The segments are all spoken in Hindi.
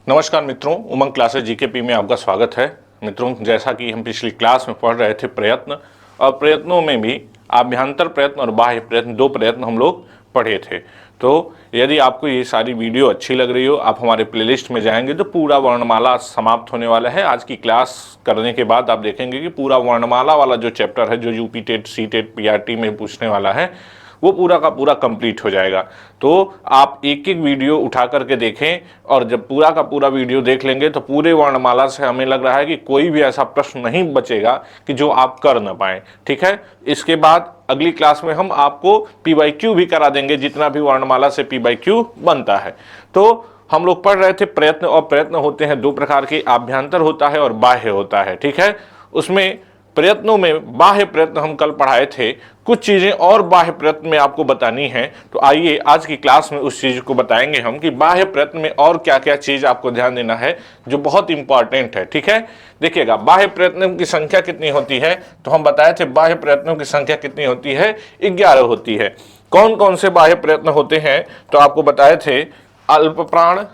नमस्कार मित्रों, उमंग क्लासेस जीकेपी में आपका स्वागत है। मित्रों, जैसा कि हम पिछली क्लास में पढ़ रहे थे प्रयत्न, और प्रयत्नों में भी आभ्यंतर प्रयत्न और बाह्य प्रयत्न, दो प्रयत्न हम लोग पढ़े थे। तो यदि आपको ये सारी वीडियो अच्छी लग रही हो, आप हमारे प्लेलिस्ट में जाएंगे तो पूरा वर्णमाला समाप्त होने वाला है। आज की क्लास करने के बाद आप देखेंगे कि पूरा वर्णमाला वाला जो चैप्टर है, जो UP TET, C TET, PRT में पूछने वाला है, वो पूरा का पूरा कंप्लीट हो जाएगा। तो आप एक एक वीडियो उठा करके देखें, और जब पूरा का पूरा वीडियो देख लेंगे तो पूरे वर्णमाला से हमें लग रहा है कि कोई भी ऐसा प्रश्न नहीं बचेगा कि जो आप कर ना पाए। ठीक है, इसके बाद अगली क्लास में हम आपको पीवाईक्यू भी करा देंगे, जितना भी वर्णमाला से पीवाईक्यू बनता है। तो हम लोग पढ़ रहे थे प्रयत्न, और प्रयत्न होते हैं दो प्रकार के, आभ्यंतर होता है और बाह्य होता है। ठीक है, उसमें प्रयत्नों में बाह्य प्रयत्न हम कल पढ़ाए थे, कुछ चीजें और बाह्य प्रयत्न में आपको बतानी है। तो आइए आज की क्लास में उस चीज को बताएंगे हम कि बाह्य प्रयत्न में और क्या क्या चीज आपको ध्यान देना है जो बहुत इंपॉर्टेंट है। ठीक है, देखिएगा बाह्य प्रयत्नों की संख्या कितनी होती है, तो हम बताए थे बाह्य प्रयत्नों की संख्या कितनी होती है, 11 होती है। कौन कौन से बाह्य प्रयत्न होते हैं, तो आपको बताए थे अल्प प्राण,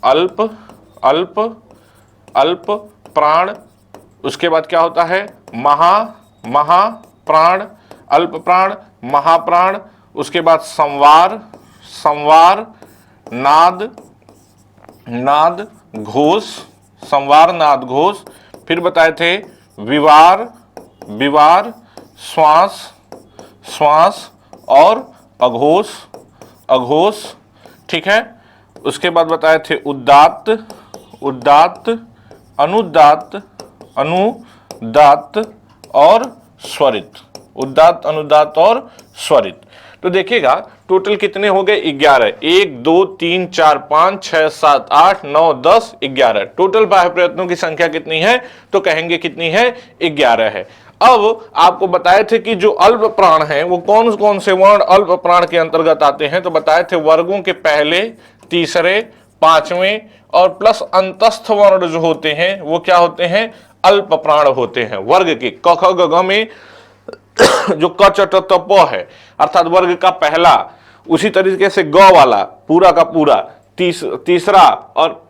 अल्प अल्प अल्प प्राण, उसके बाद क्या होता है महाप्राण, अल्प प्राण, महाप्राण, उसके बाद संवार, संवार, नाद घोष, संवार नाद घोष, फिर बताए थे विवार, श्वास और अघोष। ठीक है, उसके बाद बताए थे उदात्त, अनुदात्त और स्वरित, उदात्त, अनुदात्त और स्वरित। तो देखिएगा टोटल कितने हो गए, 11। 1 2 3 4 5 6 7 8 9 10 11। टोटल बाह्य प्रयत्नों की संख्या कितनी है, तो कहेंगे कितनी है, 11 है। अब आपको बताए थे कि जो अल्प प्राण हैं वो कौन कौन से वर्ण अल्प प्राण के अंतर्गत आते हैं, तो बताए थे वर्गों के पहले, तीसरे, पांचवें और प्लस अंतस्थ वर्ण जो होते हैं वो क्या होते हैं, अल्प प्राण होते हैं। वर्ग के क ख ग घ में जो क च ट त प है, अर्थात वर्ग का पहला, उसी तरीके से ग वाला पूरा का पूरा, तीसरा और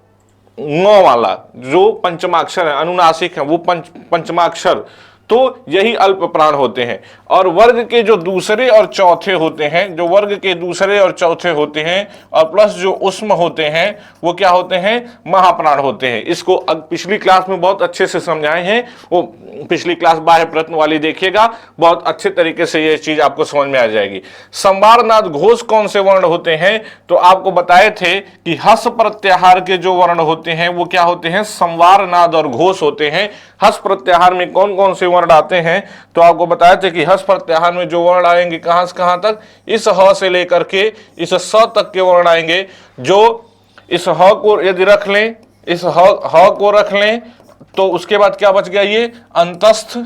ङ वाला जो पंचमाक्षर है, अनुनासिक है, वो पंचमाक्षर, तो यही अल्प प्राण होते हैं। और वर्ग के जो दूसरे और चौथे होते हैं, जो वर्ग के दूसरे और चौथे होते हैं और प्लस जो उष्म होते हैं, वो क्या होते हैं, महाप्राण होते हैं। इसको पिछली क्लास में बहुत अच्छे से समझाए हैं, वो पिछली क्लास बाह्य प्रयत्न वाली देखिएगा, बहुत अच्छे तरीके से ये चीज आपको समझ में आ जाएगी। संवार नाद घोष कौन से वर्ण होते हैं, तो आपको बताए थे कि हस प्रत्याहार के जो वर्ण होते हैं वो क्या होते हैं, संवार नाद और घोष होते हैं। हस प्रत्याहार में कौन कौन से वर्ण आते हैं, तो आपको बताया था कि हस प्रत्याहार में जो वर्ण आएंगे कहां से कहां तक, इस ह से लेकर के इस स तक के वर्ण आएंगे। जो इस ह को यदि रख लें, इस ह को रख लें, तो उसके बाद क्या बच गया, ये अंतस्थ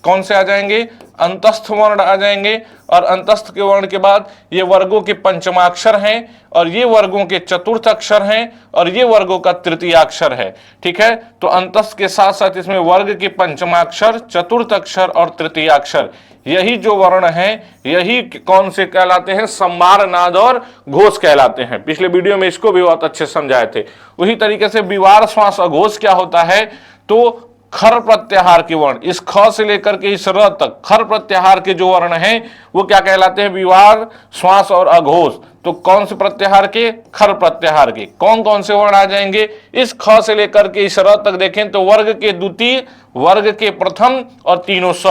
कौन से आ जाएंगे, अंतस्थ वर्ण आ जाएंगे। और अंतस्थ के वर्ण के बाद ये वर्गों के पंचमाक्षर हैं, और ये वर्गों के चतुर्थ अक्षर हैं, और ये वर्गों का तृतीय अक्षर है। ठीक है, तो अंतस्थ के साथ साथ इसमें वर्ग के पंचमाक्षर, चतुर्थ अक्षर और तृतीय अक्षर, यही जो वर्ण हैं यही कौन से कहलाते हैं, संवार नाद और घोष कहलाते हैं। पिछले वीडियो में इसको भी बहुत अच्छे समझाए थे। उसी तरीके से विवार, श्वास, अघोष क्या होता है, तो खर प्रत्याहार के वर्ण, इस ख से लेकर के इस र तक खर प्रत्याहार के जो वर्ण हैं वो क्या कहलाते हैं, विवार, श्वास और अघोष। तो कौन से प्रत्याहार के, खर प्रत्याहार के कौन कौन से वर्ण आ जाएंगे, इस ख से लेकर के इस र तक देखें तो वर्ग के द्वितीय, वर्ग के प्रथम और तीनों स,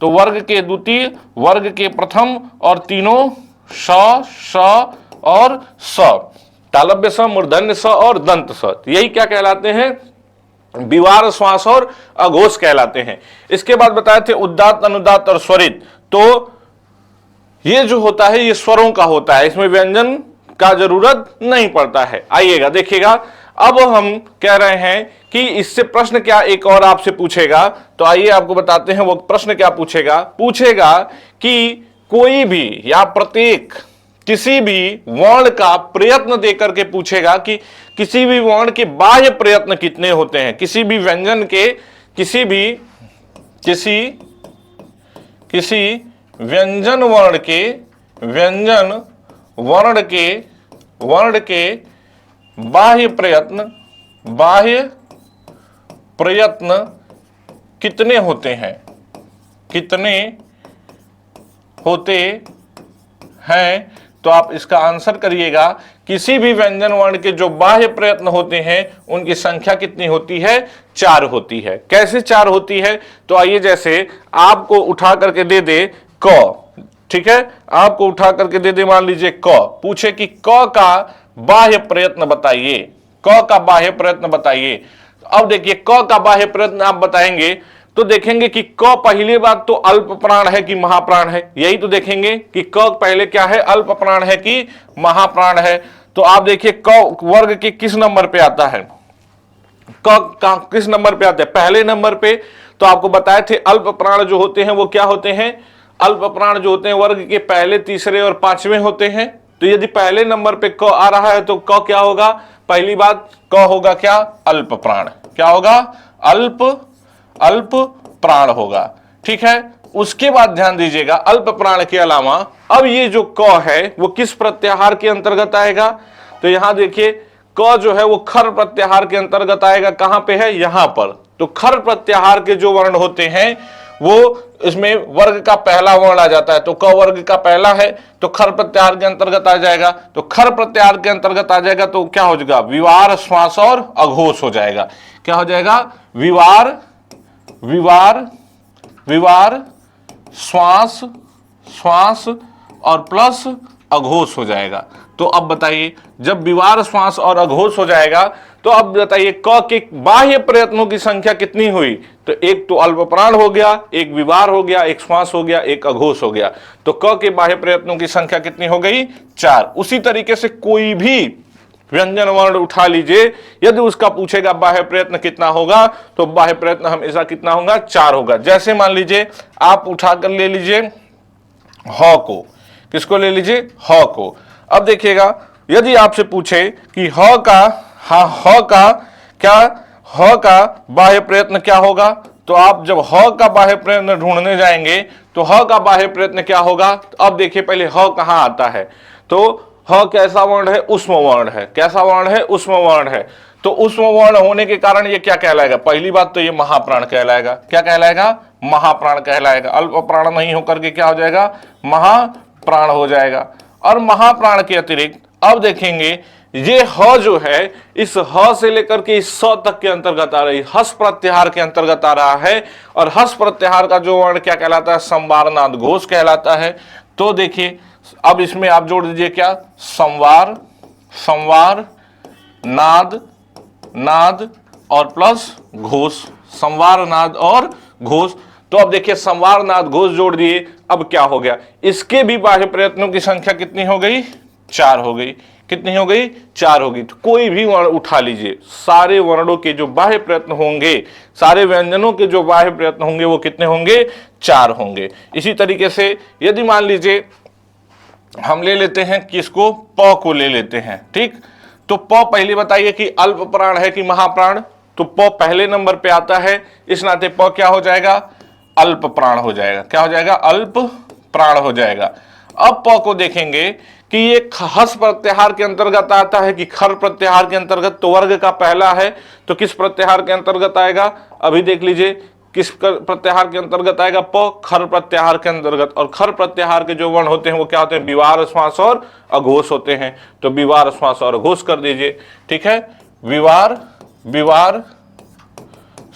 तो वर्ग के द्वितीय, वर्ग के प्रथम और तीनों स और स, तालव्य स, मूर्धन्य स और दंत स, यही क्या कहलाते हैं, विवार, श्वास और अघोष कहलाते हैं। इसके बाद बताए थे उदात्त, अनुदात्त और स्वरित। तो ये जो होता है ये स्वरों का होता है, इसमें व्यंजन का जरूरत नहीं पड़ता है। आइएगा देखिएगा, अब हम कह रहे हैं कि इससे प्रश्न क्या एक और आपसे पूछेगा, तो आइए आपको बताते हैं वो प्रश्न क्या पूछेगा कि कोई भी या प्रत्येक किसी भी वर्ण का प्रयत्न देकर के पूछेगा कि किसी भी वर्ण के बाह्य प्रयत्न कितने होते हैं, किसी भी व्यंजन के, किसी व्यंजन वर्ण के बाह्य बाह्य प्रयत्न कितने होते हैं, कितने होते हैं? तो आप इसका आंसर करिएगा, किसी भी व्यंजन वर्ण के जो बाह्य प्रयत्न होते हैं उनकी संख्या कितनी होती है? 4 होती है। कैसे 4 होती है? तो आइए, जैसे आपको उठा करके दे दे क, ठीक है, आपको उठा करके दे दे मान लीजिए क, पूछे कि क का बाह्य प्रयत्न बताइए, क का बाह्य प्रयत्न बताइए। अब देखिए क का बाह्य प्रयत्न आप बताएंगे तो देखेंगे कि क पहली बात तो अल्प प्राण है कि महाप्राण है, यही तो देखेंगे कि क पहले क्या है, अल्प प्राण है कि महाप्राण है। तो आप देखिए क वर्ग के किस नंबर पे आता है, क किस नंबर पे आता है? पहले नंबर पे। तो आपको बताए थे अल्प प्राण जो होते हैं वो क्या होते हैं? अल्प प्राण जो होते हैं वर्ग के पहले, तीसरे और पांचवें होते हैं। तो यदि पहले नंबर पे क आ रहा है तो क क्या होगा? पहली बात क होगा क्या? अल्प प्राण। क्या होगा? अल्प प्राण होगा। ठीक है, उसके बाद ध्यान दीजिएगा अल्प प्राण के अलावा अब ये जो क है वो किस प्रत्याहार के अंतर्गत आएगा? तो यहां देखिए क जो है वो खर प्रत्याहार के अंतर्गत आएगा। कहां पे है? यहां पर। तो खर प्रत्याहार के जो वर्ण होते हैं वो इसमें वर्ग का पहला वर्ण आ जाता है। तो क वर्ग का पहला है तो खर प्रत्याहार के अंतर्गत आ जाएगा। तो खर प्रत्याहार के अंतर्गत आ जाएगा तो क्या हो जाएगा? विवार, श्वास और अघोष हो जाएगा। क्या हो जाएगा? विवार, विवार, श्वास, श्वास और प्लस अघोष हो जाएगा। तो अब बताइए, जब विवार, श्वास और अघोष हो जाएगा तो अब बताइए क के बाह्य प्रयत्नों की संख्या कितनी हुई? तो एक तो अल्प प्राण हो गया, एक विवार हो गया, एक श्वास हो गया, एक अघोष हो गया। तो क के बाह्य प्रयत्नों की संख्या कितनी हो गई? 4। उसी तरीके से कोई भी व्यंजन वर्ण उठा लीजिए, यदि उसका पूछेगा बाह्य प्रयत्न कितना होगा तो बाह्य प्रयत्न हमेशा कितना होगा? 4 होगा। जैसे मान लीजिए आप उठाकर ले लीजिए ह को, किसको ले लीजिए? ह को। अब देखिएगा यदि आपसे पूछे कि ह का बाह्य प्रयत्न क्या होगा, तो आप जब ह का बाह्य प्रयत्न ढूंढने जाएंगे तो ह का बाह्य प्रयत्न क्या होगा? अब देखिए पहले ह कहां आता है, तो ह कैसा वर्ण है? उष्म वर्ण है। कैसा वर्ण है? उष्म वर्ण है। तो उष्म वर्ण होने के कारण ये क्या कहलाएगा? पहली बात तो ये महाप्राण कहलाएगा। क्या कहलाएगा? महाप्राण कहलाएगा। अल्प प्राण नहीं होकर के क्या हो जाएगा? महाप्राण हो जाएगा। और महाप्राण के अतिरिक्त अब देखेंगे ये ह जो है इस ह से लेकर के इस स तक के अंतर्गत आ रही, हस प्रत्याहार के अंतर्गत आ रहा है। और हस प्रत्याहार का जो वर्ण क्या कहलाता है? संवार, नाद, घोष कहलाता है। तो देखिए अब इसमें आप जोड़ दीजिए क्या? संवार, संवार, नाद, नाद और प्लस घोष। संवार, नाद और घोष। तो अब देखिए संवार, नाद, घोष जोड़ दिए। अब क्या हो गया? इसके भी बाह्य प्रयत्नों की संख्या कितनी हो गई? 4 हो गई। कितनी हो गई? 4 होगी। तो कोई भी वर्ण उठा लीजिए, सारे वर्णों के जो बाह्य प्रयत्न होंगे, सारे व्यंजनों के जो बाह्य प्रयत्न होंगे वो कितने होंगे? 4 होंगे। इसी तरीके से यदि मान लीजिए हम ले लेते हैं किसको? प को ले लेते हैं। ठीक, तो प पहले बताइए कि अल्प प्राण है कि महाप्राण? तो प पहले नंबर पे आता है, इस नाते प क्या हो जाएगा? अल्प प्राण हो जाएगा। क्या हो जाएगा? अल्प प्राण हो जाएगा। अब प को देखेंगे कि ये हस प्रत्याहार के अंतर्गत आता है कि खर प्रत्याहार के अंतर्गत? तो वर्ग का पहला है तो किस प्रत्याहार के अंतर्गत आएगा? अभी देख लीजिए किस प्रत्याहार के अंतर्गत आएगा? प खर प्रत्याहार के अंतर्गत। और खर प्रत्याहार के जो वर्ण होते हैं वो क्या होते हैं? विवार, श्वास और अघोष होते हैं। तो विवार, श्वास और अघोष कर दीजिए। ठीक है, विवार, विवार,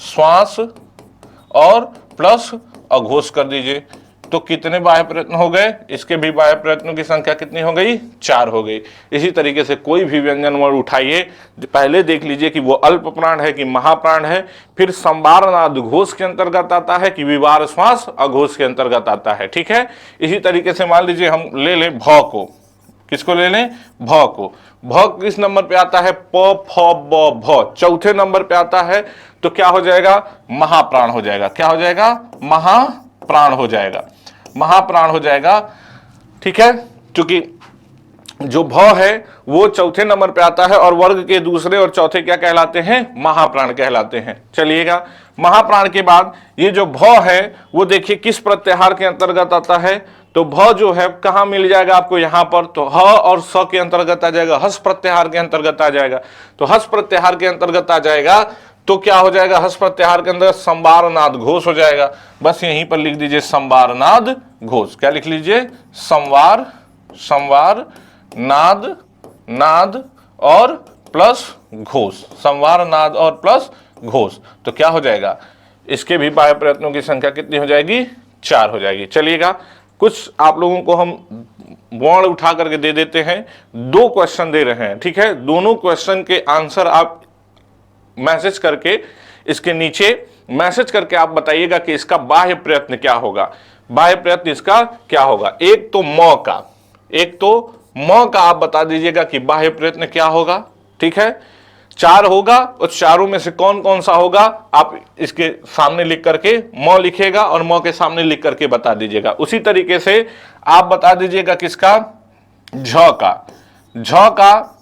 श्वास और प्लस अघोष कर दीजिए। तो कितने बाह्य प्रयत्न हो गए? इसके भी बाह्य प्रयत्नों की संख्या कितनी हो गई? 4 हो गई। इसी तरीके से कोई भी व्यंजन वर्ण उठाइए, पहले देख लीजिए कि वो अल्प प्राण है कि महाप्राण है, फिर संवार, नाद, घोष के अंतर्गत आता है कि विवार, श्वास, अघोष के अंतर्गत आता है। ठीक है, इसी तरीके से मान लीजिए हम ले लें भ को। किसको ले लें? भ को। भ किस नंबर पे आता है? प, फ, ब, भ चौथे नंबर पे आता है। तो क्या हो जाएगा? महाप्राण हो जाएगा। क्या हो जाएगा? महाप्राण हो जाएगा। महाप्राण हो जाएगा। ठीक है, क्योंकि जो भ है वो चौथे नंबर पे आता है और वर्ग के दूसरे और चौथे क्या कहलाते हैं? महाप्राण कहलाते हैं। चलिएगा, महाप्राण के बाद ये जो भ है वो देखिए किस प्रत्याहार के अंतर्गत आता है? तो भ जो है कहां मिल जाएगा आपको, यहां पर, तो ह और स के अंतर्गत आ जाएगा, हस प्रत्याहार के अंतर्गत आ जाएगा। तो हस प्रत्याहार के अंतर्गत आ जाएगा तो क्या हो जाएगा, हस प्रत्याहार के अंदर संवार नाद घोष हो जाएगा। बस यहीं पर लिख दीजिए संवार नाद घोष। क्या लिख लीजिए, संवार, संवार नाद, नाद और प्लस घोष, संवार नाद और प्लस घोष। तो क्या हो जाएगा, इसके भी बाह्य प्रयत्नों की संख्या कितनी हो जाएगी, 4 हो जाएगी। चलिएगा कुछ आप लोगों को हम वर्ण उठा करके दे देते हैं, 2 क्वेश्चन दे रहे हैं, ठीक है। दोनों क्वेश्चन के आंसर आप मैसेज करके, इसके नीचे मैसेज करके आप बताइएगा कि इसका बाह्य प्रयत्न क्या होगा, बाह्य प्रयत्न इसका क्या होगा। एक तो म का, एक तो म का आप बता दीजिएगा कि बाह्य प्रयत्न क्या होगा, ठीक है। 4 होगा, उस चारों में से कौन कौन सा होगा आप इसके सामने लिख करके म लिखेगा और म के सामने लिख करके बता दीजिएगा। उसी तरीके से आप बता दीजिएगा किसका, झ का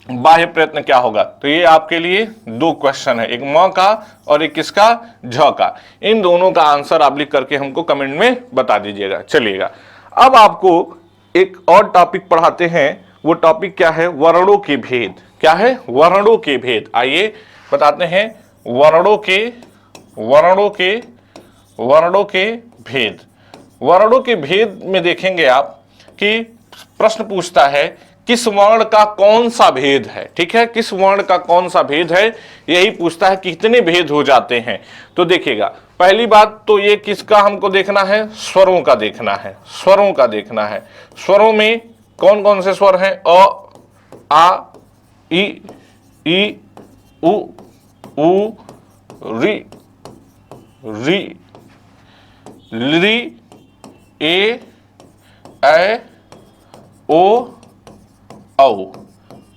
बाह्य प्रयत्न क्या होगा। तो ये आपके लिए 2 क्वेश्चन है, एक म का और एक किसका, झ का। इन दोनों का आंसर आप लिख करके हमको कमेंट में बता दीजिएगा। चलिएगा अब आपको एक और टॉपिक पढ़ाते हैं, वो टॉपिक क्या है, वर्णों के भेद। क्या है, वर्णों के भेद। आइए बताते हैं वर्णों के भेद। वर्णों के भेद में देखेंगे आप कि प्रश्न पूछता है किस वर्ण का कौन सा भेद है, ठीक है, किस वर्ण का कौन सा भेद है, यही पूछता है कितने भेद हो जाते हैं। तो देखिएगा पहली बात तो ये किसका हमको देखना है, स्वरों का देखना है, स्वरों का देखना है। स्वरों में कौन कौन से स्वर हैं, अ, आ, ई, उ, री, री, ए, ओ, औ।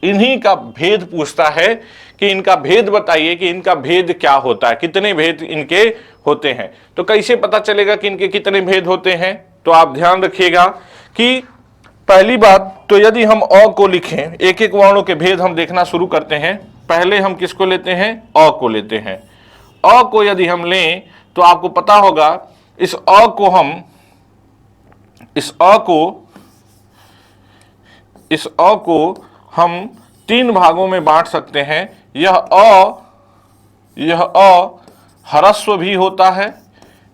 इन्हीं का भेद पूछता है कि इनका भेद बताइए कि इनका भेद क्या होता है, कितने भेद इनके होते हैं। तो कैसे पता चलेगा कि इनके कितने भेद होते हैं, तो आप ध्यान रखिएगा कि पहली बात तो यदि हम अ को लिखें, एक एक वर्णों के भेद हम देखना शुरू करते हैं। पहले हम किसको लेते हैं, अ को लेते हैं। अ को यदि हम लें तो आपको पता होगा इस अ को हम 3 भागों में बांट सकते हैं। यह अ ह्रस्व भी होता है,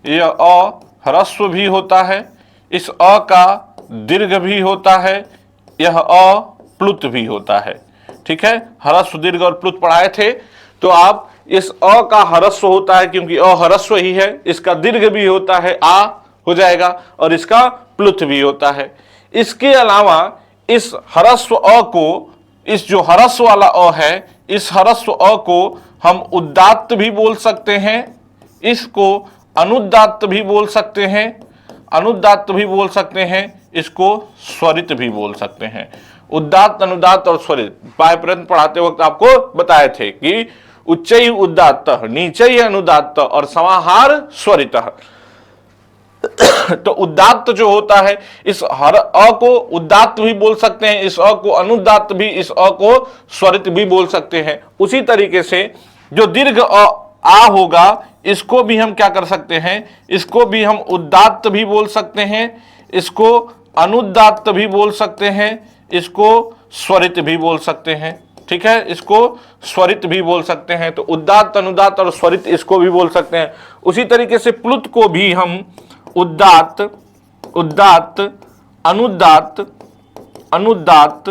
यह अ ह्रस्व भी होता है, इस अ का दीर्घ भी होता है, यह अ प्लुत भी होता है, ठीक है। ह्रस्व, दीर्घ और प्लुत पढ़ाए थे, तो आप इस अ का ह्रस्व होता है क्योंकि अ ह्रस्व ही है, इसका दीर्घ भी होता है, आ हो जाएगा, और इसका प्लुत भी होता है। इसके अलावा इस ह्रस्व अ को, इस जो ह्रस्व वाला अ है, इस ह्रस्व अ को हम उदात्त भी बोल सकते हैं, इसको अनुदात्त भी बोल सकते हैं, अनुदात्त भी बोल सकते हैं, इसको स्वरित भी बोल सकते हैं। उदात्त, अनुदात्त और स्वरित बाह्य प्रयत्न पढ़ाते वक्त आपको बताए थे कि उच्चई उदात्त, नीचई अनुदात्त और समाहार स्वरित। तो उदात्त जो होता है, इस हर अ को उदात्त भी बोल सकते हैं, इस अ को अनुदात्त भी, इस अ को स्वरित भी बोल सकते हैं। उसी तरीके से जो दीर्घ आ होगा, इसको भी हम क्या कर सकते हैं, इसको भी हम उदात्त भी बोल सकते हैं, इसको अनुदात्त भी बोल सकते हैं, इसको स्वरित भी बोल सकते हैं, ठीक है, इसको स्वरित भी बोल सकते हैं। तो उदात्त, अनुदात्त और स्वरित इसको भी बोल सकते हैं। उसी तरीके से प्लुत को भी हम उदात्त, अनुदात्त, अनुदात्त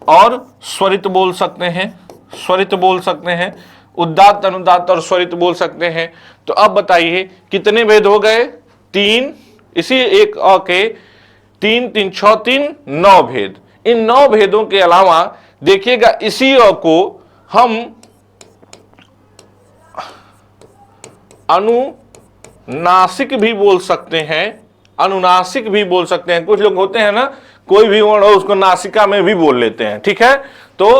और स्वरित बोल सकते हैं, स्वरित बोल सकते हैं, उदात्त, अनुदात्त और स्वरित बोल सकते हैं। तो अब बताइए कितने भेद हो गए, 3, इसी एक अ के 3, 3, 6, 3, 9 भेद। इन 9 भेदों के अलावा देखिएगा इसी अ को हम अनुनासिक भी बोल सकते हैं, अनुनासिक भी बोल सकते हैं। कुछ लोग होते हैं ना, कोई भी वर्ण हो उसको नासिका में भी बोल लेते हैं, ठीक है। तो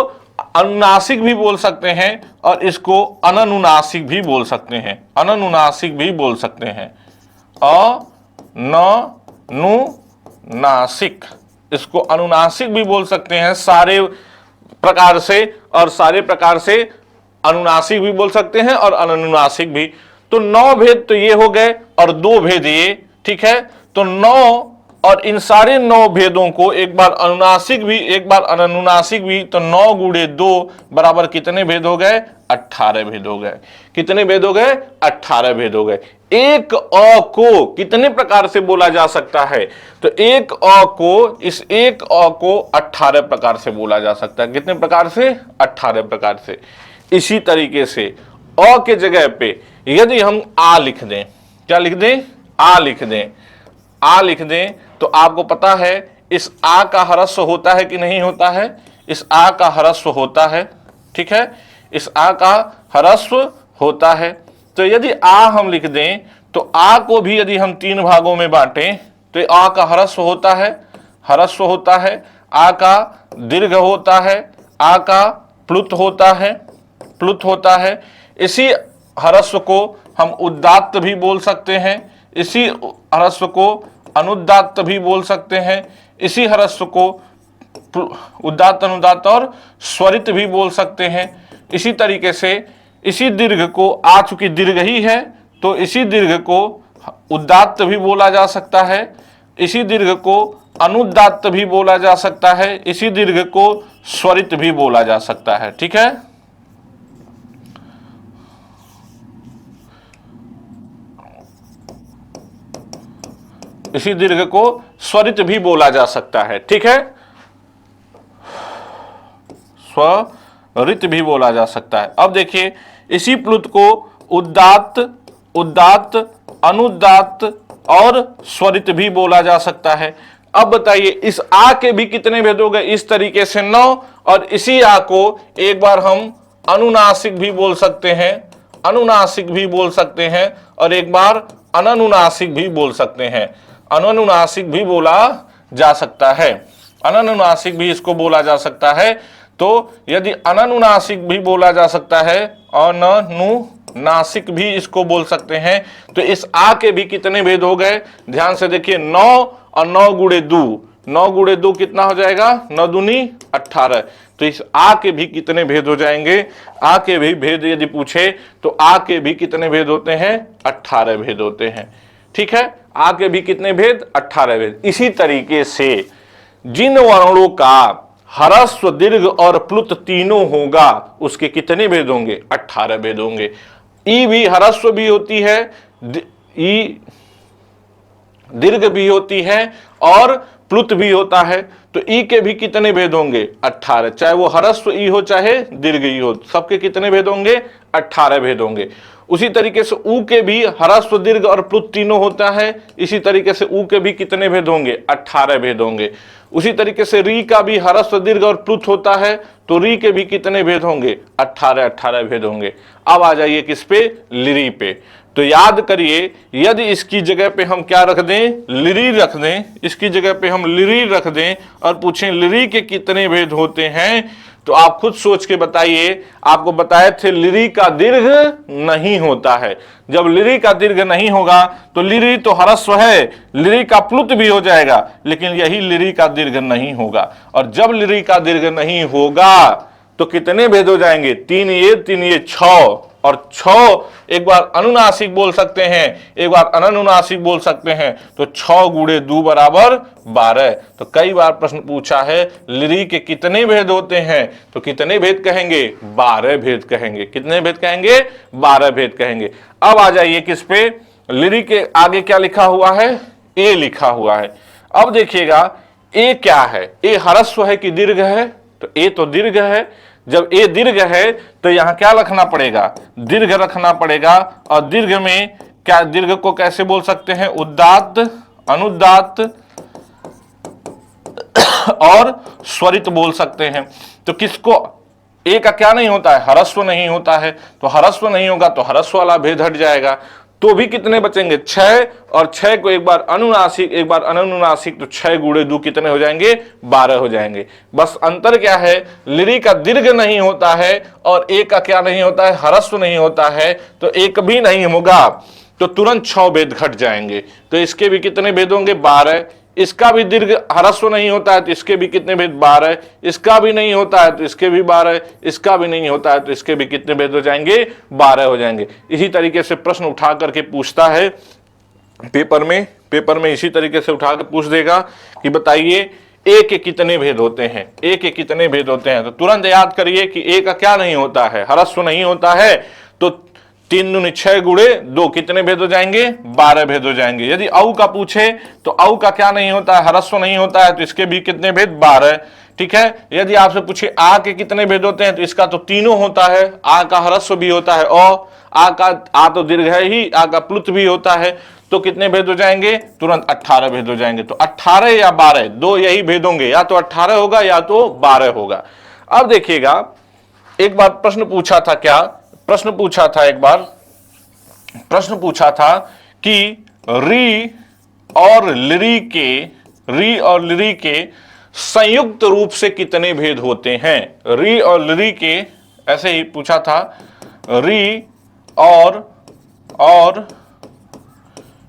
अनुनासिक भी बोल सकते हैं और इसको अननुनासिक भी बोल सकते हैं, अननुनासिक भी बोल सकते हैं, नासिक, इसको अनुनासिक भी बोल सकते हैं सारे प्रकार से, और सारे प्रकार से अनुनासिक भी बोल सकते हैं और अननुनासिक भी। तो 9 भेद तो ये हो गए और 2 भेद ये, ठीक है। तो 9 और इन सारे 9 भेदों को एक बार अनुनासिक भी एक बार अनुनासिक भी, तो 9 गुणे 2 बराबर कितने भेद हो गए? 18 भेद हो गए। कितने भेद हो गए? 18 भेद हो गए। एक अ को कितने प्रकार से बोला जा सकता है? तो एक अ को, इस एक अ को 18 प्रकार से बोला जा सकता है। कितने प्रकार से? 18 प्रकार से। इसी तरीके से अ के जगह पे यदि हम आ लिख दें, क्या लिख दें? आ लिख दें। आ लिख दें तो आपको पता है इस आ का ह्रस्व होता है कि नहीं होता है? इस आ का ह्रस्व होता है, ठीक है, इस आ का ह्रस्व होता है। तो यदि आ हम लिख दें तो आ को भी यदि हम 3 भागों में बांटें तो आ का ह्रस्व होता है, ह्रस्व होता है, आ का दीर्घ होता है, आ का प्लुत होता है, प्लुत होता है। इसी ह्रस्व को हम उदात्त भी बोल सकते हैं, इसी ह्रस्व को अनुदात्त भी बोल सकते हैं, इसी ह्रस्व को उदात्त, अनुदात्त और स्वरित भी बोल सकते हैं। इसी तरीके से इसी दीर्घ को, आ चूंकि दीर्घ ही है तो इसी दीर्घ को उदात्त भी बोला जा सकता है, इसी दीर्घ को अनुदात्त भी बोला जा सकता है, इसी दीर्घ को स्वरित भी बोला जा सकता है, ठीक है। इसी दीर्घ को स्वरित भी बोला जा सकता है, ठीक है, स्वरित भी बोला जा सकता है। अब देखिए इसी प्लुत को उदात्त, उदात्त, अनुदात्त और स्वरित भी बोला जा सकता है। अब बताइए इस आ के भी कितने भेद हो गए? इस तरीके से 9, और इसी आ को एक बार हम अनुनासिक भी बोल सकते हैं, अनुनासिक भी बोल सकते हैं, और एक बार अननुनासिक भी बोल सकते हैं। अननुनासिक भी बोला जा सकता है, अननुनासिक भी इसको बोला जा सकता है। तो यदि अननुनासिक भी बोला जा सकता है, अननुनासिक भी इसको बोल सकते हैं, तो इस आ के भी कितने भेद हो गए? ध्यान से देखिए 9 और 9 गुणे 2, 9 गुणे 2 कितना हो जाएगा? 9 दूनी 18। तो इस आ के भी कितने भेद हो जाएंगे? आ के भी भेद यदि पूछे तो आ के भी कितने भेद होते हैं? 18 भेद होते हैं, ठीक है। आ के भी कितने भेद? 18 भेद। इसी तरीके से जिन वर्णों का ह्रस्व, दीर्घ और प्लुत तीनों होगा उसके कितने भेद होंगे? 18 भेद होंगे। ई भी ह्रस्व भी होती है, ई दीर्घ भी होती है और प्लुत भी होता है, तो ई के भी कितने भेद होंगे? 18। चाहे वो ह्रस्व ई हो चाहे दीर्घ ई हो, सबके कितने भेद होंगे? 18 भेद होंगे। उसी तरीके से ऊ के भी ह्रस्व, दीर्घ और प्लुत तीनों होता है, इसी तरीके से ऊ के भी कितने भेद होंगे? 18 भेद होंगे। उसी तरीके से री का भी ह्रस्व, दीर्घ और प्लुत होता है, तो री के भी कितने भेद होंगे? 18 भेद होंगे। अब आ जाइए किस पे? लिरी पे। तो याद करिए यदि इसकी जगह पे हम क्या रख दें? लिरी रख दें, इसकी जगह पे हम लिरी रख दें और पूछें लिरी के कितने भेद होते हैं, तो आप खुद सोच के बताइए। आपको बताए थे लिरी का दीर्घ नहीं होता है। जब लिरी का दीर्घ नहीं होगा तो लिरी तो ह्रस्व है, लिरी का प्लुत भी हो जाएगा, लेकिन यही लिरी का दीर्घ नहीं होगा। और जब लिरी का दीर्घ नहीं होगा तो कितने भेद हो जाएंगे? 3 ये 6, और 6 एक बार अनुनासिक बोल सकते हैं, एक बार अननुनासिक बोल सकते हैं, तो 6 गुणे 2 बराबर 12। तो कई बार प्रश्न पूछा है लिरी के कितने भेद होते हैं, तो कितने भेद कहेंगे? 12 भेद कहेंगे। कितने भेद कहेंगे? 12 भेद कहेंगे। अब आ जाइए किस पे? लिरी के आगे क्या लिखा हुआ है? ए लिखा हुआ है। अब देखिएगा ए क्या है? ए ह्रस्व है कि दीर्घ है? तो ए तो दीर्घ है। जब ए दीर्घ है तो यहां क्या रखना पड़ेगा? दीर्घ रखना पड़ेगा। और दीर्घ में क्या, दीर्घ को कैसे बोल सकते हैं? उदात्त, अनुदात्त और स्वरित बोल सकते हैं। तो किसको? ए का क्या नहीं होता है? ह्रस्व नहीं होता है, तो ह्रस्व नहीं होगा तो ह्रस्व वाला भेद हट जाएगा। तो भी कितने बचेंगे? 6, और 6 को एक बार अनुनासिक एक बार अननुनासिक, तो 6 गुणे 2 कितने हो जाएंगे? 12 हो जाएंगे। बस अंतर क्या है? लिरी का दीर्घ नहीं होता है और ए का क्या नहीं होता है? ह्रस्व नहीं होता है, तो एक भी नहीं होगा तो तुरंत 6 भेद घट जाएंगे। तो इसके भी कितने भेद होंगे? 12। इसका भी दीर्घ ह्रस्व नहीं होता है तो इसके भी कितने भेद? 12। इसका भी नहीं होता है तो इसके भी 12। इसका भी नहीं होता है तो इसके भी कितने भेद हो जाएंगे? 12 हो जाएंगे। इसी तरीके से प्रश्न उठा करके पूछता है पेपर में इसी तरीके से उठा के पूछ देगा कि बताइए ए के कितने भेद होते हैं, ए के कितने भेद होते हैं। तो तुरंत याद करिए कि ए का क्या नहीं होता है, ह्रस्व नहीं होता है। तो 3 दूनी 6 गुणे 2 कितने भेद हो जाएंगे, 12 भेद हो जाएंगे। यदि औ का पूछे तो औ का क्या नहीं होता है, ह्रस्व नहीं होता है, तो इसके भी कितने भेद, 12। ठीक है। यदि आपसे पूछे आ के कितने भेद होते हैं, तो इसका तो तीनों होता है, आ का ह्रस्व भी होता है, आ का आ तो दीर्घ है ही, आ का प्लुत भी होता है, तो कितने भेद हो जाएंगे, तुरंत 18 भेद हो जाएंगे। तो 18 या 12 दो यही भेद होंगे, या तो 18 होगा या तो 12 होगा। अब देखिएगा एक बार प्रश्न पूछा था, क्या प्रश्न पूछा था, एक बार प्रश्न पूछा था कि री और लिरी के संयुक्त रूप से कितने भेद होते हैं। री और लिरी के, ऐसे ही पूछा था, री और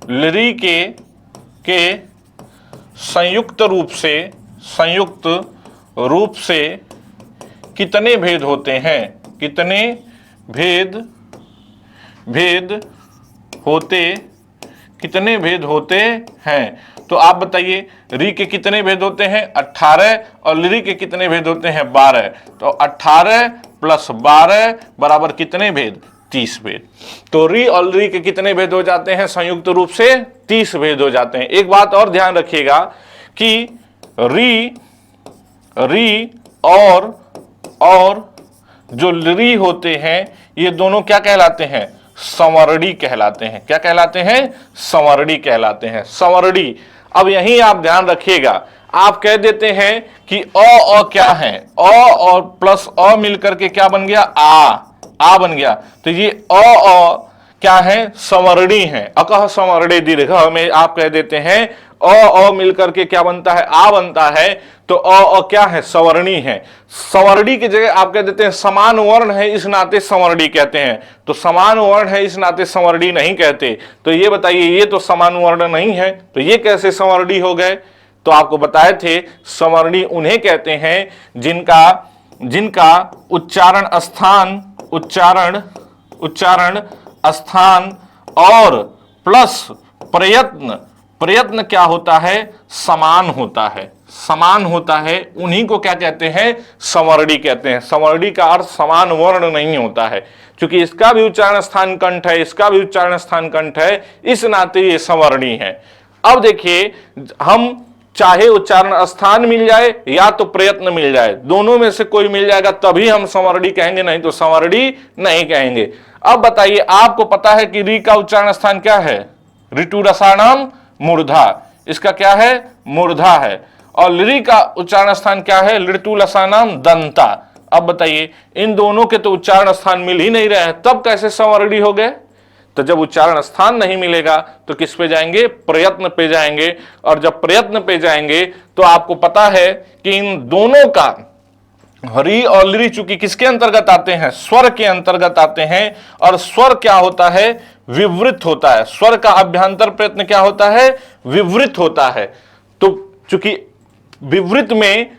लिरी के संयुक्त रूप से कितने भेद होते हैं, कितने भेद होते हैं। तो आप बताइए री के कितने भेद होते हैं, 18, और लिरी के कितने भेद होते हैं, 12। तो 18 + 12 बराबर कितने भेद, 30 भेद। तो री और लिरी के कितने भेद हो जाते हैं, संयुक्त रूप से 30 भेद हो जाते हैं। एक बात और ध्यान रखिएगा कि री और जो लिरी होते हैं, ये दोनों क्या कहलाते हैं, संवर्णी कहलाते हैं। क्या कहलाते हैं, संवर्णी कहलाते हैं, संवर्णी। अब यहीं आप ध्यान रखिएगा, आप कह देते हैं कि अ क्या है, अ और प्लस अ मिलकर के क्या बन गया, आ बन गया। तो ये अ क्या है, संवर्णी है, अकह संवर्णे दीर्घ में आप कह देते हैं अ मिलकर के क्या बनता है, आ बनता है। तो अ क्या है, सवर्णी है। सवर्णी की जगह आप कह देते हैं समान वर्ण है, इस नाते संवर्णी कहते हैं। तो समान वर्ण है इस नाते संवर्णी नहीं कहते। तो ये बताइए, ये तो समान वर्ण नहीं है, तो ये कैसे संवर्णी हो गए। तो आपको बताए थे संवर्णी उन्हें कहते हैं जिनका उच्चारण स्थान और प्लस प्रयत्न क्या होता है, समान होता है, उन्हीं को क्या कहते हैं, संवर्णी कहते हैं। संवर्णी का अर्थ समान वर्ण नहीं होता है, क्योंकि इसका भी उच्चारण स्थान कंठ है, इसका भी उच्चारण स्थान कंठ है, इस नाते ये संवर्णी है। अब देखिए, हम चाहे उच्चारण स्थान मिल जाए या तो प्रयत्न मिल जाए, दोनों में से कोई मिल जाएगा तभी हम संवर्णी कहेंगे, नहीं तो संवर्णी नहीं कहेंगे। अब बताइए, आपको पता है कि री का उच्चारण स्थान क्या है, ऋतु रसाणाम मूर्धा, इसका क्या है, मूर्धा है। और लिरी का उच्चारण स्थान क्या है, ऋतु लसानाम दंता। अब बताइए, इन दोनों के तो उच्चारण स्थान मिल ही नहीं रहे हैं, तब कैसे संवर्णी हो गए। तो जब उच्चारण स्थान नहीं मिलेगा तो किस पे जाएंगे, प्रयत्न पे जाएंगे। और जब प्रयत्न पे जाएंगे तो आपको पता है कि इन दोनों का, री और लिरी चूंकि किसके अंतर्गत आते हैं, स्वर के अंतर्गत आते हैं। और स्वर क्या होता है, विवृत होता है। स्वर का अभ्यंतर प्रयत्न क्या होता है, विवृत होता है। तो चूंकि विवृत में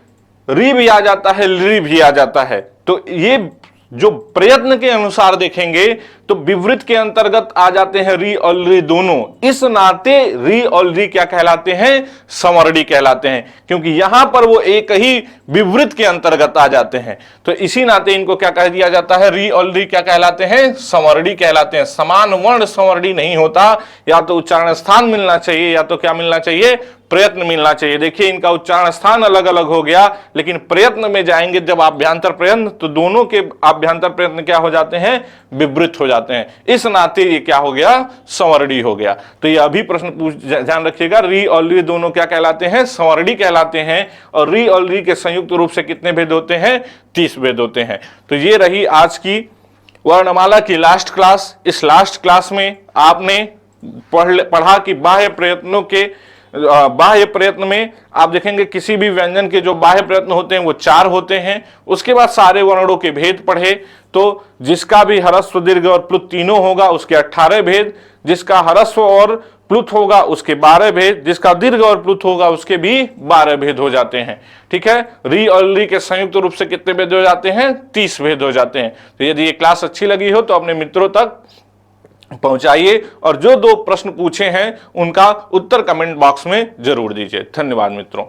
री भी आ जाता है, लिरी भी आ जाता है, तो ये जो प्रयत्न के अनुसार देखेंगे तो विवृत के अंतर्गत आ जाते हैं री और लिरी दोनों। इस नाते री और लिरी क्या कहलाते हैं, संवर्णी कहलाते हैं, क्योंकि यहां पर वो एक ही विवृत के अंतर्गत आ जाते हैं। तो इसी नाते इनको क्या कह दिया जाता है, री और लिरी क्या कहलाते हैं, संवर्णी कहलाते हैं। समान वर्ण संवर्णी नहीं होता, या तो उच्चारण स्थान मिलना चाहिए या तो क्या मिलना चाहिए, प्रयत्न मिलना चाहिए। देखिए, इनका उच्चारण स्थान अलग अलग हो गया, लेकिन प्रयत्न में जाएंगे जब आभ्यंतर प्रयत्न, तो दोनों के आभ्यंतर प्रयत्न क्या हो जाते हैं, विवृत हो जाते हैं। इस नाते ये क्या हो गया, संवर्णी हो गया। तो ये अभी प्रश्न ध्यान रखिएगा, री और लिरी दोनों क्या कहलाते हैं, संवर्णी कहलाते हैं। और री और लिरी के संयुक्त रूप से कितने भेद होते हैं, 30 भेद होते हैं। तो ये रही आज की वर्णमाला की लास्ट क्लास। इस लास्ट क्लास में आपने पढ़ा कि बाह्य प्रयत्न में आप देखेंगे किसी भी व्यंजन के जो बाह्य प्रयत्न होते हैं वो 4 होते हैं। उसके बाद सारे वर्णों के भेद पढ़े, तो जिसका भी ह्रस्व दीर्घ और प्लुत तीनों होगा उसके 18 भेद, जिसका ह्रस्व और प्लुत होगा उसके 12 भेद, जिसका दीर्घ और प्लुत होगा उसके भी 12 भेद हो जाते हैं। ठीक है, री और ली के संयुक्त रूप से कितने भेद हो जाते हैं, 30 भेद हो जाते हैं। तो यदि ये क्लास अच्छी लगी हो तो अपने मित्रों तक पहुंचाइए और जो 2 प्रश्न पूछे हैं उनका उत्तर कमेंट बॉक्स में जरूर दीजिए। धन्यवाद मित्रों।